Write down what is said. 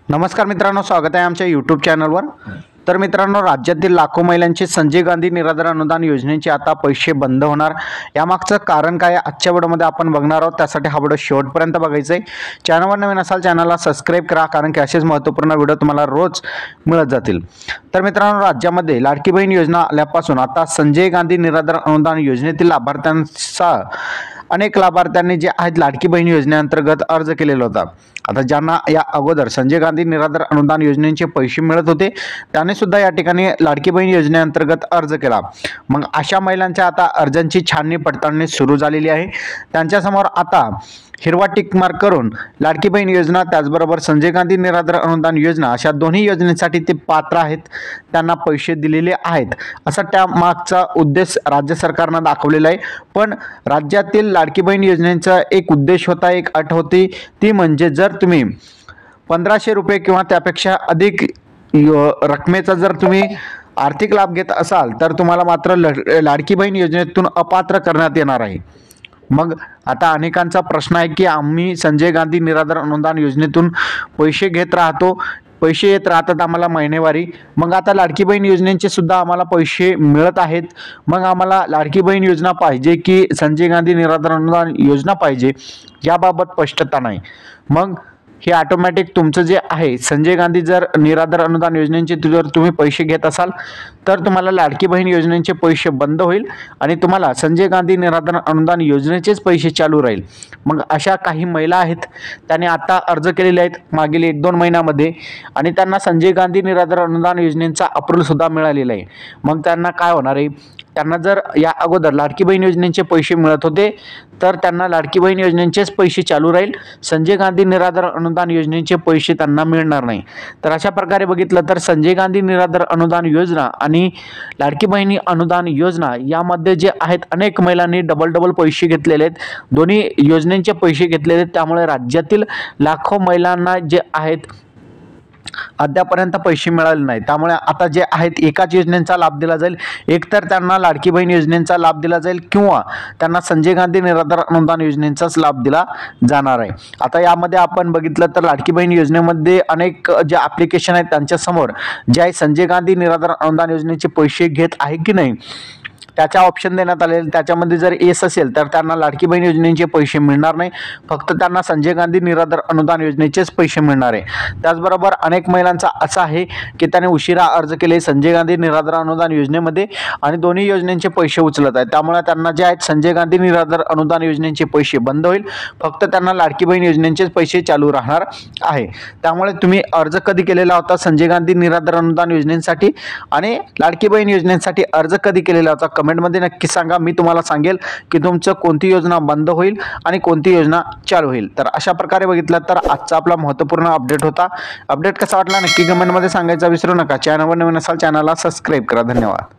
नमस्कार मित्रांनो, स्वागत आहे आमच्या यूट्यूब चॅनलवर। तर मित्रांनो, राज्यातील लाखो महिलांचे संजय गांधी निराधार अनुदान योजनेचे आता पैसे बंद होणार। यामागचं कारण काय आजच्या व्हिडिओमध्ये आपण बघणार आहोत। त्यासाठी हा व्हिडिओ शेवटपर्यंत बघायचा आहे। चॅनलवर नवीन असाल चॅनलला सबस्क्राइब करा, कारण की असेच महत्त्वपूर्ण व्हिडिओ तुम्हाला रोज मिळत जातील। तर मित्रांनो, राज्यामध्ये लाडकी बहीण योजना आल्यापासून आता संजय गांधी निराधार अनुदान योजनेतील लाभार्थ्यांचा अनेक लाभार्थ्यांनी जे आहेत लाडकी बहीण योजनेअंतर्गत अर्ज केलेला होता। आता ज्यांना या अगोदर संजय गांधी निराधार अनुदान योजनेचे पैसे मिळत होते त्याने सुद्धा या ठिकाणी लाडकी बहीण योजनेअंतर्गत अर्ज केला। मग अशा महिलांच्या आता अर्जांची छाननी पडताळणी सुरू झालेली आहे। त्यांच्यासमोर आता हिरवा टिक मार्क करून लाडकी बहीण योजना त्याचबरोबर संजय गांधी निराधार अनुदान योजना अशा दोन्ही योजनेसाठी ते पात्र आहेत, त्यांना पैसे दिलेले आहेत असा त्या मागचा उद्देश राज्य सरकारने दाखवलेला आहे। पण राज्यातील लाडकी बहीण योजनेचा एक उद्देश होता, एक अट होती, ती म्हणजे जर तुम्ही 1500 रुपये किंवा त्यापेक्षा अधिक रकमेचा जर तुम्ही आर्थिक लाभ घेत असाल तर तुम्हाला मात्र लाडकी बहीण योजनेतून अपात्र करण्यात येणार आहे। मग आता अनेकांचा प्रश्न आहे की आम्ही संजय गांधी निराधार अनुदान योजनेतून पैसे घेत राहतो, पैसे येत राहतात आम्हाला महिनेवारी, मग आता लाडकी बहीण योजनेचे सुद्धा आम्हाला पैसे मिळत आहेत, मग आम्हाला लाडकी बहीण योजना पाहिजे की संजय गांधी निराधार अनुदान योजना पाहिजे याबाबत स्पष्टता नाही। मग हे ऑटोमॅटिक तुमचं जे आहे संजय गांधी जर निराधार अनुदान योजनेचे जर तुम्ही पैसे घेत असाल तर तुम्हाला लाडकी बहीण योजनेचे पैसे बंद होईल आणि तुम्हाला संजय गांधी निराधार अनुदान योजनेचेच पैसे चालू राहील। मग अशा काही महिला आहेत, त्याने आता अर्ज केलेले आहेत मागील 1-2 महिन्यामध्ये आणि त्यांना संजय गांधी निराधार अनुदान योजनेचा अप्रूव्हल सुद्धा मिळालेला आहे। मग त्यांना काय होणार आहे, त्यांना जर या अगोदर लाडकी बहीण योजनेचे पैसे मिळत होते तर त्यांना लाडकी बहीण योजनेचेच पैसे चालू राहील, संजय गांधी निराधार अनुदान योजनेचे पैसे त्यांना मिळणार नाही। तर अशा प्रकारे बघितलं तर संजय गांधी निराधार अनुदान योजना आणि लाडकी बहीण अनुदान योजना यामध्ये जे आहेत अनेक महिलांनी डबल पैसे घेतलेले आहेत, दोन्ही योजनेचे पैसे घेतलेले आहेत। त्यामुळे राज्यातील लाखो महिलांना जे आहेत अद्यापर्यंत पैसे मिळाले नाही। त्यामुळे आता जे आहेत एकाच योजनेचा लाभ दिला जाईल, एकतर त्यांना लाडकी बहीण योजनेचा लाभ दिला जाईल किंवा त्यांना संजय गांधी निराधार अनुदान योजनेचाच लाभ दिला जाणार आहे। आता यामध्ये आपण बघितलं तर लाडकी बहीण योजनेमध्ये अनेक जे ॲप्लिकेशन आहेत त्यांच्यासमोर जे आहे संजय गांधी निराधार अनुदान योजनेचे पैसे घेत आहे की नाही त्याचा ऑप्शन देण्यात आलेला। त्याच्यामध्ये जर येस असेल तर त्यांना लाडकी बहीण योजनेचे पैसे मिळणार नाही, फक्त त्यांना संजय गांधी निराधार अनुदान योजनेचेच पैसे मिळणार आहे। त्याचबरोबर अनेक महिलांचा असं आहे की त्याने उशिरा अर्ज केले संजय गांधी निराधार अनुदान योजनेमध्ये आणि दोन्ही योजनेचे पैसे उचलत आहेत, त्यामुळे त्यांना जे आहेत संजय गांधी निराधार अनुदान योजनेचे पैसे बंद होईल, फक्त त्यांना लाडकी बहीण योजनेचेच पैसे चालू राहणार आहे। त्यामुळे तुम्ही अर्ज कधी केलेला होता संजय गांधी निराधार अनुदान योजनेसाठी आणि लाडकी बहीण योजनेसाठी अर्ज कधी केलेला होता कमेंटमध्ये नक्की सांगा। मी तुम्हाला सांगेल की तुमचं कोणती योजना बंद होईल आणि कोणती योजना चालू होईल। तर अशा प्रकारे बघितलं तर आजचा आपला महत्त्वपूर्ण अपडेट होता। अपडेट कसा वाटला नक्की कमेंटमध्ये सांगायचं विसरू नका। चॅनलवर नवीन असाल चॅनलला सबस्क्राइब करा। धन्यवाद।